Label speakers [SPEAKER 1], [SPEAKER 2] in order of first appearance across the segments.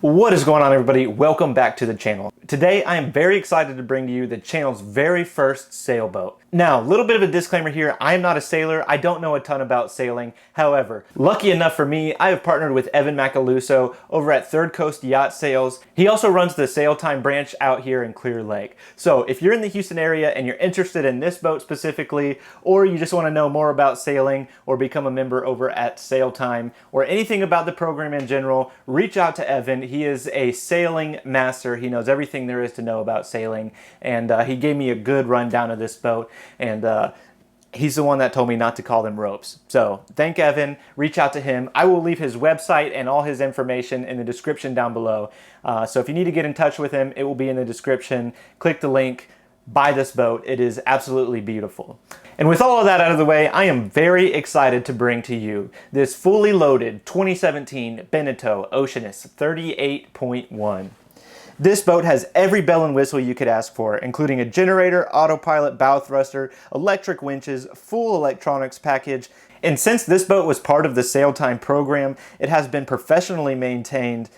[SPEAKER 1] What is going on, everybody? Welcome back to the channel. Today I am very excited to bring to you the channel's very first sailboat. Now, a little bit of a disclaimer here. I am not a sailor. I don't know a ton about sailing. However, lucky enough for me, I have partnered with Evan Macaluso over at Third Coast Yacht Sales. He also runs the SailTime branch out here in Clear Lake. So if you're in the Houston area and you're interested in this boat specifically, or you just want to know more about sailing or become a member over at SailTime or anything about the program in general, reach out to Evan. He is a sailing master. He knows everything there is to know about sailing, and he gave me a good rundown of this boat, and he's the one that told me not to call them ropes. So thank Evan, reach out to him. I will leave his website and all his information in the description down below. So if you need to get in touch with him, it will be in the description. Click the link, buy this boat. It is absolutely beautiful. And with all of that out of the way, I am very excited to bring to you this fully loaded 2017 Beneteau Oceanis 38.1. This boat has every bell and whistle you could ask for, including a generator, autopilot bow thruster, electric winches, full electronics package. And since this boat was part of the SailTime program, it has been professionally maintained,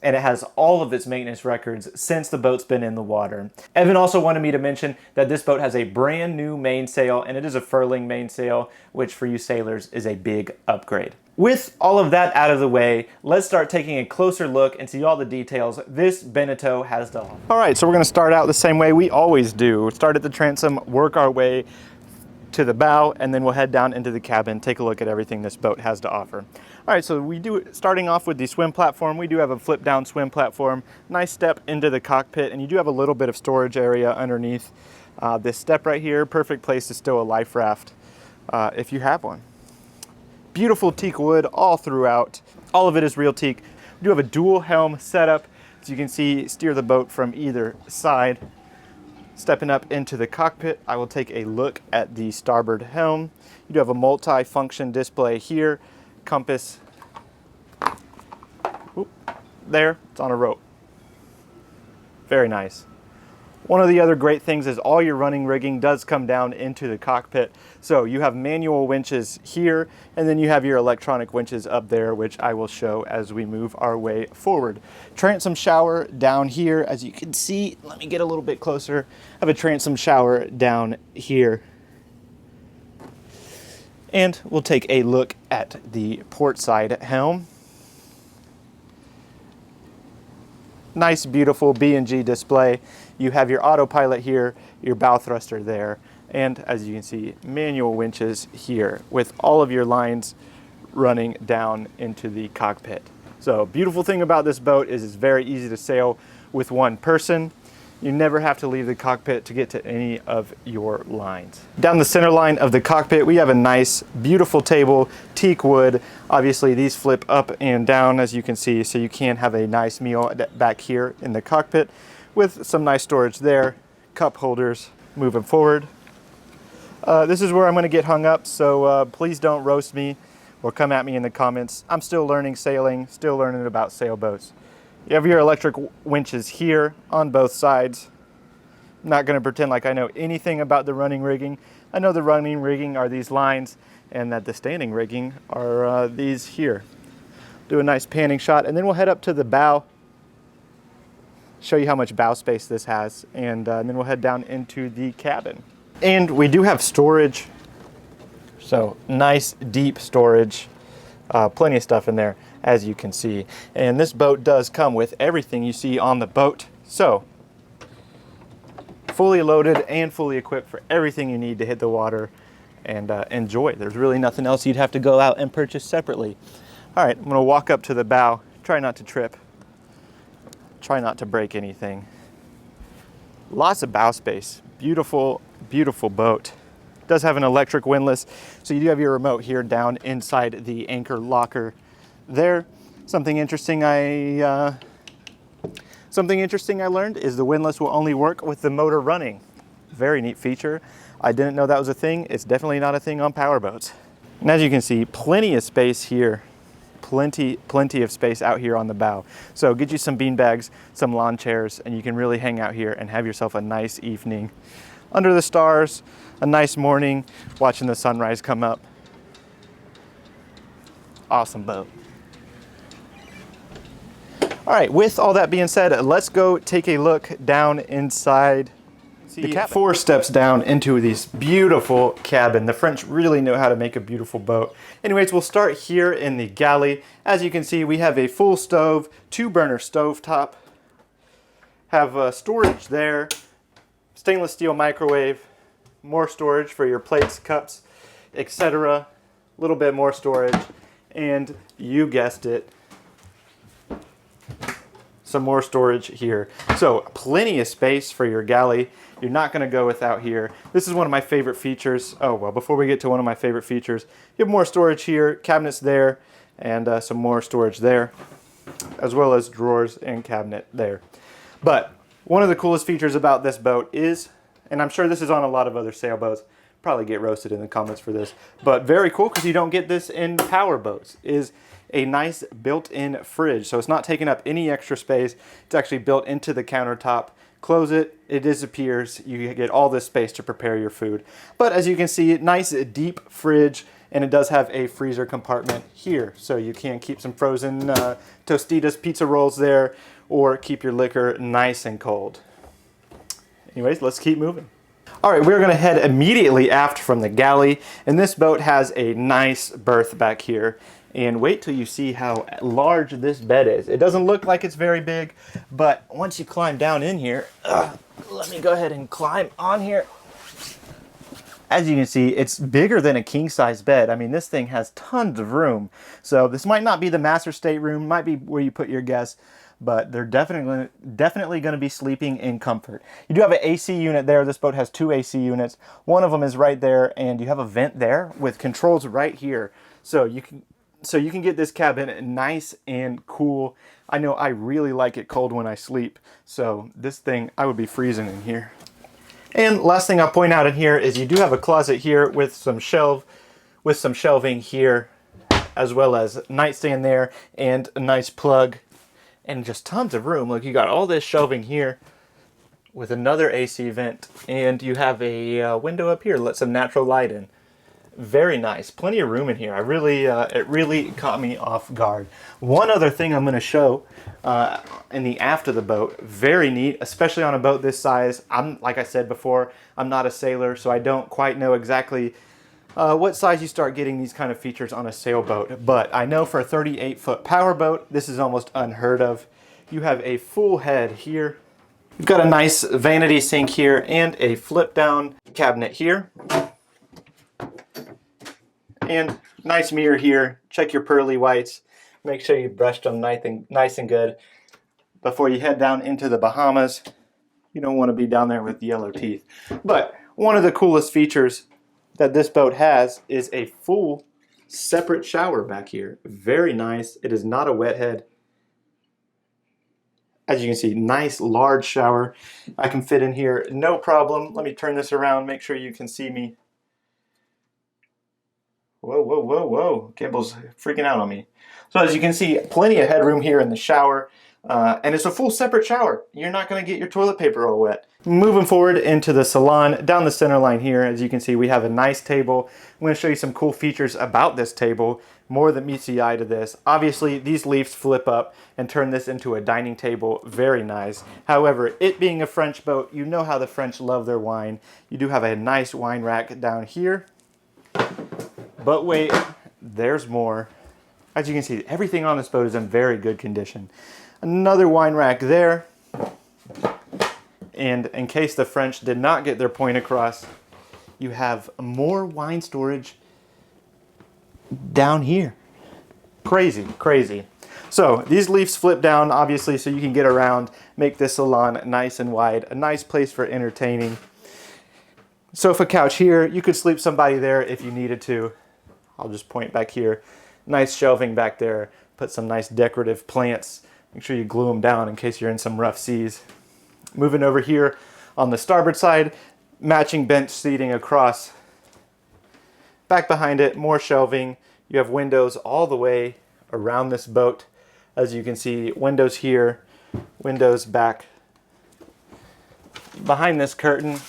[SPEAKER 1] and it has all of its maintenance records since the boat's been in the water. Evan also wanted me to mention that this boat has a brand new mainsail, and it is a furling mainsail, which for you sailors is a big upgrade. With all of that out of the way, let's start taking a closer look and see all the details this Beneteau has to offer. All right, so we're gonna start out the same way we always do. Start at the transom, work our way to the bow, and then we'll head down into the cabin, take a look at everything this boat has to offer. All right, so starting off with the swim platform, we do have a flip down swim platform, nice step into the cockpit, and you do have a little bit of storage area underneath this step right here. Perfect place to stow a life raft if you have one. Beautiful teak wood all throughout. All of it is real teak. We do have a dual helm setup, as you can see, steer the boat from either side. Stepping up into the cockpit, I will take a look at the starboard helm. You do have a multi-function display here, compass. Oop, there, it's on a rope. Very nice. One of the other great things is all your running rigging does come down into the cockpit. So you have manual winches here, and then you have your electronic winches up there, which I will show as we move our way forward. Transom shower down here, as you can see. Let me get a little bit closer. I have a transom shower down here. And we'll take a look at the port side helm. Nice, beautiful B&G display. You have your autopilot here, your bow thruster there, and as you can see, manual winches here with all of your lines running down into the cockpit. So, beautiful thing about this boat is it's very easy to sail with one person. You never have to leave the cockpit to get to any of your lines. Down the center line of the cockpit, we have a nice, beautiful table, teak wood. Obviously, these flip up and down, as you can see, so you can have a nice meal back here in the cockpit with some nice storage there, cup holders. Moving forward, this is where I'm gonna get hung up, so please don't roast me or come at me in the comments. I'm still learning sailing, still learning about sailboats. You have your electric winches here on both sides. I'm not going to pretend like I know anything about the running rigging. I know the running rigging are these lines, and that the standing rigging are these here. Do a nice panning shot, and then we'll head up to the bow, show you how much bow space this has, and then we'll head down into the cabin. And we do have storage, so nice deep storage. Plenty of stuff in there, as you can see. And this boat does come with everything you see on the boat. So, fully loaded and fully equipped for everything you need to hit the water and enjoy. There's really nothing else you'd have to go out and purchase separately. All right, I'm gonna walk up to the bow. Try not to trip. Try not to break anything. Lots of bow space. Beautiful, beautiful boat. Does have an electric windlass, so you do have your remote here down inside the anchor locker there. Something interesting I learned is the windlass will only work with the motor running. Very neat feature. I didn't know that was a thing. It's definitely not a thing on powerboats. And as you can see, plenty of space here. Plenty of space out here on the bow. So get you some bean bags, some lawn chairs, and you can really hang out here and have yourself a nice evening under the stars, a nice morning, watching the sunrise come up. Awesome boat. All right, with all that being said, let's go take a look down inside the cabin. 4 steps down into this beautiful cabin. The French really know how to make a beautiful boat. Anyways, we'll start here in the galley. As you can see, we have a full stove, 2-burner stove top. Have storage there, stainless steel microwave, more storage for your plates, cups, etc. A little bit more storage, and you guessed it, some more storage here. So plenty of space for your galley. You're not going to go without here. This is one of my favorite features. Oh, well, before we get to one of my favorite features, you have more storage here, cabinets there, and some more storage there, as well as drawers and cabinet there. But one of the coolest features about this boat is, and I'm sure this is on a lot of other sailboats, probably get roasted in the comments for this, but very cool because you don't get this in power boats, is a nice built-in fridge. So it's not taking up any extra space. It's actually built into the countertop. Close it, it disappears. You get all this space to prepare your food. But as you can see, nice deep fridge, and it does have a freezer compartment here. So you can keep some frozen Tostitos pizza rolls there, or keep your liquor nice and cold. Anyways, let's keep moving. All right, we're gonna head immediately aft from the galley, and this boat has a nice berth back here. And wait till you see how large this bed is. It doesn't look like it's very big, but once you climb down in here, let me go ahead and climb on here. As you can see, it's bigger than a king-size bed. I mean, this thing has tons of room. So this might not be the master stateroom, might be where you put your guests, but they're definitely going to be sleeping in comfort. You do have an AC unit there. This boat has 2 AC units. One of them is right there, and you have a vent there with controls right here. So you can get this cabin nice and cool. I know I really like it cold when I sleep, so this thing, I would be freezing in here. And last thing I'll point out in here is you do have a closet here with some shelving here, as well as nightstand there and a nice plug and just tons of room. Look, you got all this shelving here with another AC vent, and you have a window up here, let some natural light in. Very nice, plenty of room in here. It really caught me off guard. One other thing I'm going to show in the aft of the boat, very neat, especially on a boat this size. Like I said before, I'm not a sailor, so I don't quite know exactly what size you start getting these kind of features on a sailboat. But I know for a 38-foot power boat, this is almost unheard of. You have a full head here. You've got a nice vanity sink here and a flip-down cabinet here. And nice mirror here. Check your pearly whites. Make sure you brushed them nice and good before you head down into the Bahamas. You don't want to be down there with yellow teeth. But one of the coolest features that this boat has is a full separate shower back here. Very nice. It is not a wet head. As you can see, nice large shower. I can fit in here no problem. Let me turn this around, make sure you can see me. Whoa, whoa, whoa, whoa. Gimble's freaking out on me. So as you can see, plenty of headroom here in the shower. And it's a full separate shower. You're not going to get your toilet paper all wet. Moving forward into the salon, down the center line here, as you can see, we have a nice table. I'm going to show you some cool features about this table, more than meets the eye to this. Obviously, these leaves flip up and turn this into a dining table. Very nice. However, it being a French boat, you know how the French love their wine. You do have a nice wine rack down here. But wait, there's more. As you can see, everything on this boat is in very good condition. Another wine rack there. And in case the French did not get their point across, you have more wine storage down here. Crazy, crazy. So these leaves flip down, obviously, so you can get around, make this salon nice and wide, a nice place for entertaining. Sofa couch here, you could sleep somebody there if you needed to. I'll just point back here. Nice shelving back there. Put some nice decorative plants. Make sure you glue them down in case you're in some rough seas. Moving over here on the starboard side, matching bench seating across. Back behind it, more shelving. You have windows all the way around this boat. As you can see, windows here, windows back behind this curtain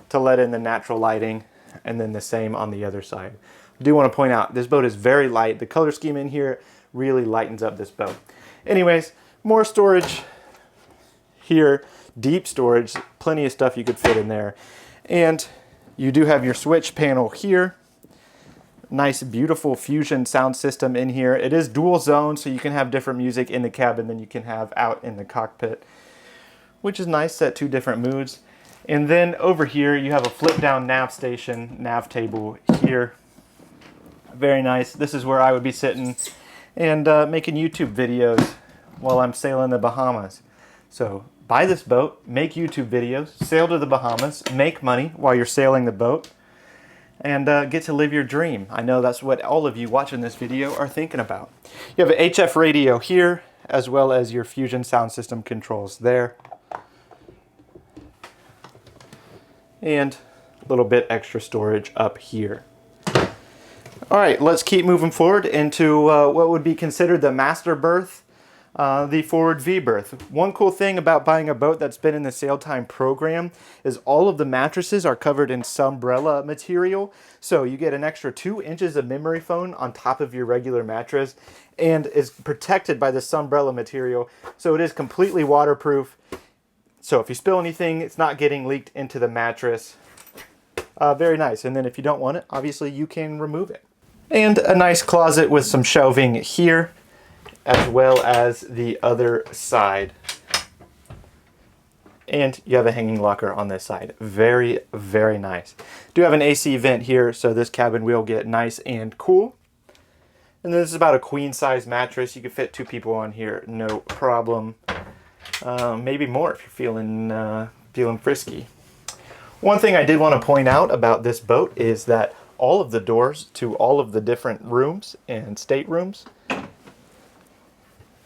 [SPEAKER 1] to let in the natural lighting, and then the same on the other side. I do want to point out, this boat is very light. The color scheme in here really lightens up this boat. Anyways, more storage here, deep storage, plenty of stuff you could fit in there. And you do have your switch panel here. Nice, beautiful Fusion sound system in here. It is dual zone, so you can have different music in the cabin than you can have out in the cockpit, which is nice, set 2 different moods. And then over here, you have a flip down nav station, nav table here. Very nice. This is where I would be sitting and making YouTube videos while I'm sailing the Bahamas. So buy this boat, make YouTube videos, sail to the Bahamas, make money while you're sailing the boat, and get to live your dream. I know that's what all of you watching this video are thinking about. You have an HF radio here, as well as your Fusion sound system controls there. And a little bit extra storage up here. All right, let's keep moving forward into what would be considered the master berth, the forward V-berth. One cool thing about buying a boat that's been in the SailTime program is all of the mattresses are covered in Sunbrella material. So you get an extra 2 inches of memory foam on top of your regular mattress and is protected by the Sunbrella material. So it is completely waterproof. So if you spill anything, it's not getting leaked into the mattress. Very nice. And then if you don't want it, obviously you can remove it. And a nice closet with some shelving here, as well as the other side. And you have a hanging locker on this side. Very, very nice. Do have an AC vent here, so this cabin will get nice and cool. And this is about a queen size mattress. You can fit 2 people on here, no problem. Maybe more if you're feeling frisky. One thing I did want to point out about this boat is that all of the doors to all of the different rooms and staterooms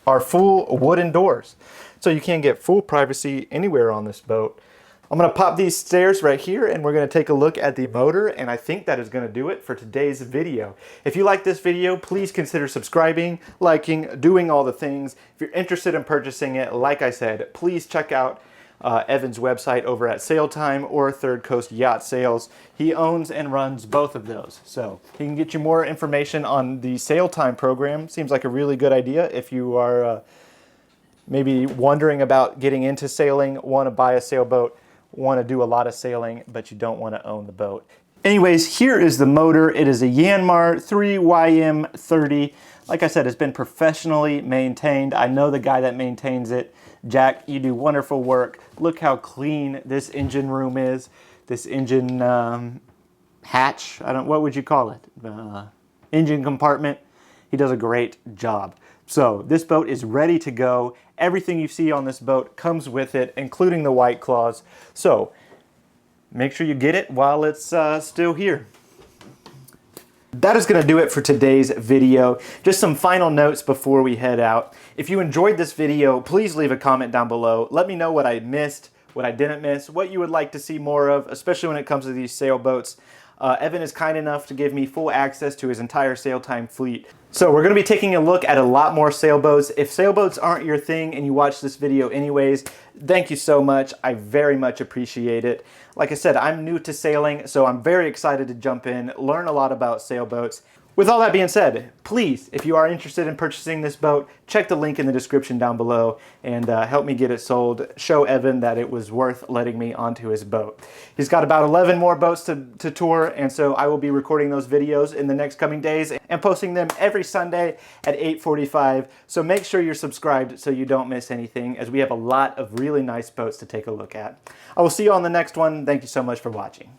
[SPEAKER 1] are full wooden doors. So you can get full privacy anywhere on this boat. I'm going to pop these stairs right here and we're going to take a look at the motor, and I think that is going to do it for today's video. If you like this video, please consider subscribing, liking, doing all the things. If you're interested in purchasing it, like I said, please check out Evan's website over at SailTime or Third Coast Yacht Sales. He owns and runs both of those. So he can get you more information on the SailTime program. Seems like a really good idea if you are maybe wondering about getting into sailing, want to buy a sailboat, want to do a lot of sailing, but you don't want to own the boat. Anyways, here is the motor. It is a Yanmar 3YM30. Like I said, it's been professionally maintained. I know the guy that maintains it. Jack, you do wonderful work. Look how clean this engine room is. This engine hatch, what would you call it? Engine compartment. He does a great job. So this boat is ready to go. Everything you see on this boat comes with it, including the White Claws. So make sure you get it while it's still here. That is going to do it for today's video. Just some final notes before we head out. If you enjoyed this video, please leave a comment down below. Let me know what I missed, what I didn't miss, what you would like to see more of, especially when it comes to these sailboats. Evan is kind enough to give me full access to his entire SailTime fleet. So we're going to be taking a look at a lot more sailboats. If sailboats aren't your thing and you watch this video anyways, thank you so much. I very much appreciate it. Like I said, I'm new to sailing, so I'm very excited to jump in, learn a lot about sailboats. With all that being said, please, if you are interested in purchasing this boat, check the link in the description down below and help me get it sold. Show Evan that it was worth letting me onto his boat. He's got about 11 more boats to tour, and so I will be recording those videos in the next coming days and posting them every Sunday at 8:45. So make sure you're subscribed so you don't miss anything, as we have a lot of really nice boats to take a look at. I will see you on the next one. Thank you so much for watching.